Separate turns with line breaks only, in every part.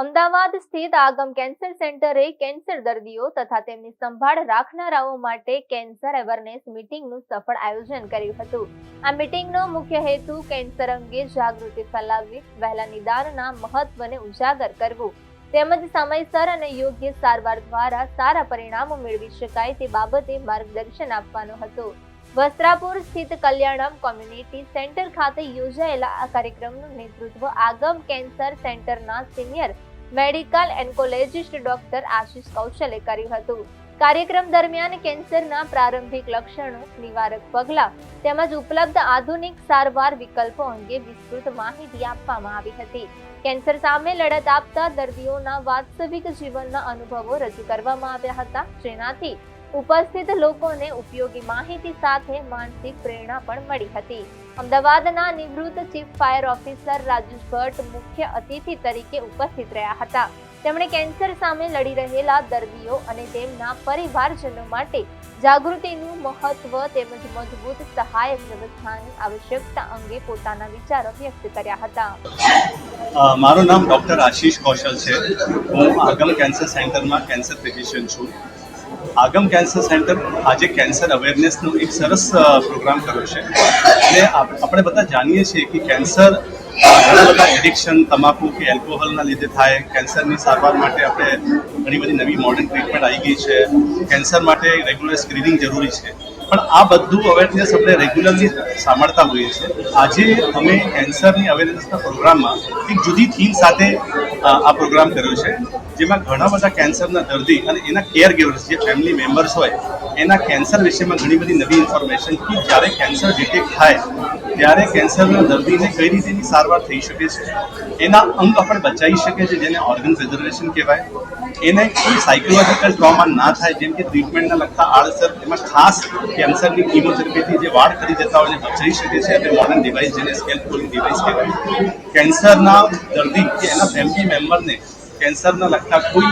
અમદાવાદ સ્થિત આગમ cancer સેન્ટરે cancer દર્દીઓ તથા તેમની સંભાળ રાખનારાઓ માટે કેન્સર અવેરનેસ મીટિંગનું સફળ આયોજન કર્યું હતું. આ મીટિંગનો મુખ્ય હેતુ કેન્સર અંગે જાગૃતિ ફેલાવવી, વહેલા નિદાનના મહત્વને ઉજાગર કરવું તેમજ સમયસર અને યોગ્ય સારવાર દ્વારા સારા પરિણામો મેળવી શકાય તે બાબતે માર્ગદર્શન આપવાનો હતો. વસ્ત્રાપુર સ્થિત કલ્યાણમ કોમ્યુનિટી સેન્ટર ખાતે યોજાયેલા આ કાર્યક્રમનું નેતૃત્વ આગમ કેન્સર સેન્ટરના સિનિયર મેડિકલ ઓન્કોલોજિસ્ટ ડોક્ટર આશીષ કૌશલે કર્યું હતું. કાર્યક્રમ દરમિયાન કેન્સરના પ્રારંભિક લક્ષણો, નિવારક પગલાં તેમજ ઉપલબ્ધ આધુનિક સારવાર વિકલ્પો અંગે વિસ્તૃત માહિતી આપવામાં આવી હતી. કેન્સર સામે લડત આપતા દર્દીઓના વાસ્તવિક જીવનના અનુભવો રજૂ કરવામાં આવ્યા હતા, જેનાથી ઉપસ્થિત લોકોને ઉપયોગી માહિતી સાથે માનસિક પ્રેરણા પણ મળી હતી. અમદાવાદના નિવૃત્ત chief fire officer Rajesh Bhatt મુખ્ય અતિથિ તરીકે ઉપસ્થિત રહ્યા હતા. તેમણે કેન્સર સામે લડી રહેલા દર્દીઓ અને તેમના પરિવારજનો માટે જાગૃતિનું મહત્વ તેમજ મજબૂત સહાયક વ્યવસ્થાની આવશ્યકતા અંગે પોતાના વિચારો વ્યક્ત કર્યા હતા.
મારું નામ ડોક્ટર આશીષ કૌશલ છે. હું આગમ કેન્સર સેન્ટરમાં કેન્સર ફિઝિશિયન છું. આગમ કેન્સર સેન્ટર આજે કેન્સર અવેરનેસનો એક સરસ પ્રોગ્રામ કર્યો છે અને આપણે બધા જાણીએ છીએ કે કેન્સર ઘણા બધા એડિક્શન, તમાકુ કે એલ્કોહોલના લીધે થાય. કેન્સરની સારવાર માટે આપણે ઘણી બધી નવી મોડર્ન ટ્રીટમેન્ટ આવી ગઈ છે. કેન્સર માટે રેગ્યુલર સ્ક્રીનિંગ જરૂરી છે, પણ આ બધું અવેરનેસ આપણે રેગ્યુલરલી સાંભળતા હોઈએ છીએ. આજે અમે કેન્સરની અવેરનેસના પ્રોગ્રામમાં એક જુદી થીમ સાથે આ પ્રોગ્રામ કર્યો છે, જેમાં ઘણા બધા કેન્સરના દર્દી અને એના કેર ગિવર્સ, જે ફેમિલી મેમ્બર્સ હોય, એના કેન્સર વિશેમાં ઘણી બધી નવી ઇન્ફોર્મેશન કે જ્યારે કેન્સર ડિટેક્ટ થાય ત્યારે કેન્સરના દર્દીને કઈ રીતેની સારવાર થઈ શકે છે, એના અંગ આપણે બચાવી શકીએ છીએ, જેને ઓર્ગન પ્રિઝર્વેશન કહેવાય. એને કોઈ સાયકોલોજીકલ ટ્રોમા ના થાય, જેમ કે ટ્રીટમેન્ટના લગતા આડઅસર, એમાં ખાસ કેન્સરની કીમોથેરાપીથી જે વાડ કરી જતા હોય એને બચાવી શકે છે. એટલે મોડર્ન ડિવાઇસ, જેને સ્કેલ કોલિંગ ડિવાઇસ કહેવાય. કેન્સરના દર્દી કે એના ફેમિલી મેમ્બરને કેન્સરના લગતા કોઈ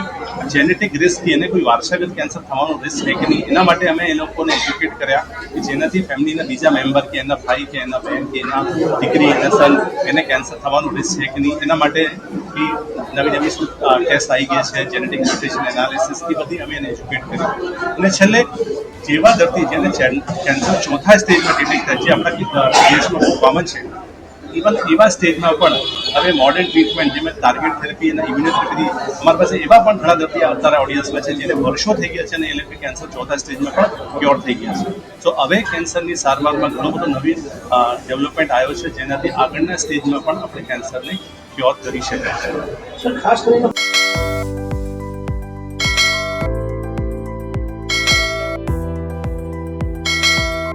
જેનેટિક રિસ્ક કે એને કોઈ વારસાગત કેન્સર થવાનો રિસ્ક છે કે નહીં, એના માટે અમે એ લોકોને એજ્યુકેટ કર્યા કે જેનાથી ફેમિલીના બીજા મેમ્બર કે એના ભાઈ કે એના બહેન કે એના દીકરી, એના સન, એને કેન્સર થવાનું રિસ્ક છે કે નહીં, એના માટે નવી નવી ટેસ્ટ આવી ગયા છે, જેનેટિક મ્યુટેશન એનાલિસિસ, એ બધી અમે એને એજ્યુકેટ કરી. અને છેલ્લે જેવા દર્દી જેને કેન્સર ચોથા સ્ટેજમાં ડિટેક્ટ થાય, જે આપણા દેશમાં બહુ કોમન છે, ઇવન એવા સ્ટેજમાં પણ હવે મોડર્ન ટ્રીટમેન્ટ, જેમાં ટાર્ગેટ થેરપી અને ઇમ્યુનોથેરાપી, અમારી પાસે એવા પણ ઘણા દર્દી અત્યારે ઓડિયન્સમાં છે જેને વર્ષો થઈ ગયા છે અને એ લોકો કેન્સર ચોથા સ્ટેજમાં પણ ક્યોર થઈ ગયા છે. તો હવે કેન્સરની સારવારમાં ઘણો બધો નવી ડેવલપમેન્ટ આવ્યો છે, જેનાથી આગળના સ્ટેજમાં પણ આપણે કેન્સરને ક્યોર કરી શકાય છે.
સર, ખાસ કરીને